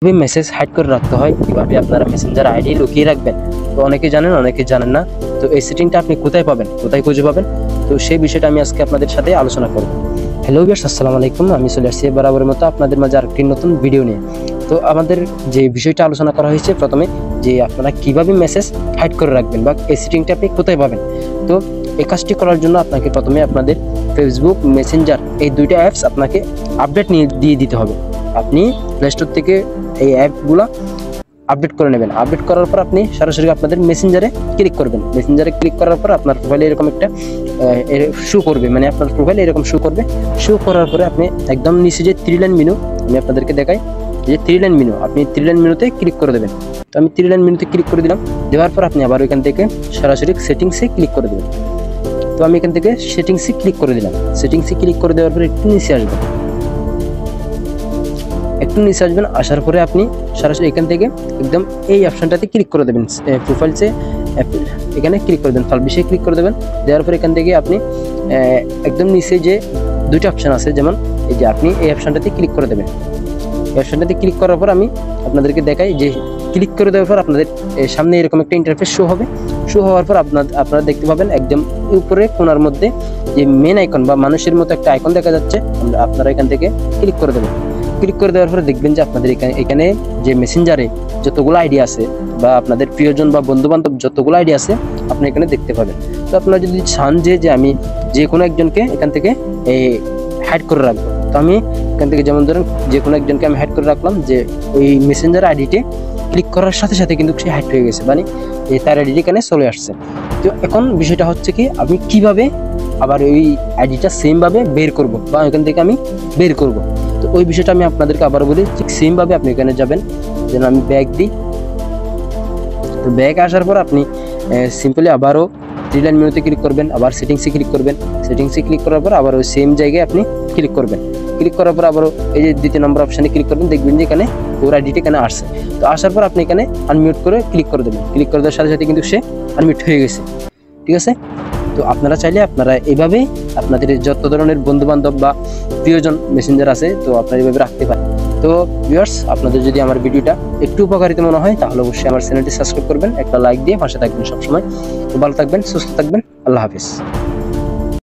কিভাবে message hide করে রাখতে হয়, কিভাবে আপনারা মেসেঞ্জার আইডি লুকিয়ে রাখবেন। তো অনেকে জানেন, অনেকে জানেন না। তো এই সেটিংটা আপনি কোথায় পাবেন, কোথায় খুঁজে পাবেন, তো সেই বিষয়টা আমি আজকে আপনাদের সাথে আলোচনা করব। হ্যালো ভিউয়ার্স, আসসালামু আলাইকুম। আমি চলে আসছি বরাবরের মতো আপনাদের মাঝে আরেকটি নতুন ভিডিও নিয়ে। তো আমাদের যে বিষয়টা আলোচনা করা হয়েছে প্রথমে, যে আপনারা কিভাবে মেসেজ হাইড করে রাখবেন বা এই সেটিংটা আপনি কোথায় পাবেন। তো এই কাজটি করার জন্য আপনাকে প্রথমে আপনাদের ফেসবুক, মেসেঞ্জার এই দুইটা অ্যাপস আপনাকে আপডেট দিয়ে দিতে হবে। আপনি প্লে স্টোর থেকে এই অ্যাপগুলো আপডেট করে নেবেন। আপডেট করার পর আপনি সরাসরি আপনাদের মেসেঞ্জারে ক্লিক করবেন। মেসেঞ্জারে ক্লিক করার পর আপনার প্রোফাইলে এরকম একটা শো করবে, মানে আপনার প্রোফাইলে এরকম শো করবে। শো করার পরে আপনি একদম নিচে যে 3 লাইন মেনু, আমি আপনাদেরকে দেখাই, যে 3 লাইন মেনু, আপনি 3 লাইন মেনুতে ক্লিক করে দেবেন। তো আমি 3 লাইন মেনুতে ক্লিক করে দিলাম। দেওয়ার পর আপনি আবার ওইখান থেকে সরাসরি সেটিংসে ক্লিক করে দেবেন। তো আমি এখান থেকে সেটিংসে ক্লিক করে দিলাম। সেটিংসে ক্লিক করে দেওয়ার পরে একটু নিচে আসবেন, আসার পরে আপনি সরাসরি এখান থেকে একদম এই অপশনটাতে ক্লিক করে দেবেন। প্রোফাইলসে এখানে ক্লিক করে দেবেন, পাবলিশে ক্লিক করে দেবেন। দেওয়ার পর এখান থেকে আপনি একদম নিচে যে দুইটা অপশন আছে, যেমন এই যে আপনি এই অপশনটাতে ক্লিক করে দেবেন। এই অপশনটাতে ক্লিক করার পর আমি আপনাদেরকে দেখাই, যে ক্লিক করে দেওয়ার পর আপনাদের সামনে এরকম একটা ইন্টারফেস শো হবে। শো হওয়ার পর আপনারা দেখতে পাবেন একদম উপরে কোণার মধ্যে যে মেন আইকন বা মানুষের মতো একটা আইকন দেখা যাচ্ছে। আপনারা এখান থেকে ক্লিক করে দেবেন। ক্লিক করে দেওয়ার পরে দেখবেন যে আপনাদের এখানে যে মেসেঞ্জারে যতগুলো আইডি আছে বা আপনাদের প্রিয়জন বা বন্ধু বান্ধব যতগুলো আইডি আছে আপনি এখানে দেখতে পাবেন। তো আপনারা যদি চান যে আমি যে কোনো একজনকে এখান থেকে হাইড করে রাখবো, তো আমি এখান থেকে যেমন ধরেন যে কোনো একজনকে আমি হাইড করে রাখলাম, যে ওই মেসেঞ্জার আইডিতে ক্লিক করার সাথে সাথে কিন্তু সে হাইড হয়ে গেছে, মানে তার আইডিটি এখানে চলে আসছে। তো এখন বিষয়টা হচ্ছে কি, আমি কিভাবে আবার ওই আইডিটা সেমভাবে বের করব বা এখান থেকে আমি বের করব। তো ওই বিষয়টা আমি আপনাদেরকে আবার বলি, ঠিক সেমভাবে আপনি এখানে যাবেন। যেন আমি ব্যাক দিই। তো ব্যাক আসার পর আপনি সিম্পলি আবারও 3 লাইন মেনুতে ক্লিক করবেন, আবার সেটিংসে ক্লিক করবেন। সেটিংসে ক্লিক করার পর আবার ওই সেম জায়গায় আপনি ক্লিক করবেন। ক্লিক করার পর আবারও এই যে 2 নম্বর অপশানে ক্লিক করবেন, দেখবেন যে এখানে ওর আইডিটি এখানে আসছে। তো আসার পর আপনি এখানে আনমিউট করে ক্লিক করে দেবেন। ক্লিক করে দেওয়ার সাথে সাথে কিন্তু সে আনমিউট হয়ে গেছে, ঠিক আছে। তো আপনারা চাইলে আপনারা এইভাবেই আপনাদের যত ধরনের বন্ধু বান্ধব বা প্রিয়জন মেসেঞ্জার আছে, তো আপনারা এইভাবে রাখতে পারেন। তো ভিউয়ার্স, আপনাদের যদি আমার ভিডিওটা একটু উপকারিতা মনে হয় তাহলে অবশ্যই আমার চ্যানেলটি সাবস্ক্রাইব করবেন, একটা লাইক দিয়ে পাশে থাকবেন সবসময়। তো ভালো থাকবেন, সুস্থ থাকবেন, আল্লাহ হাফিজ।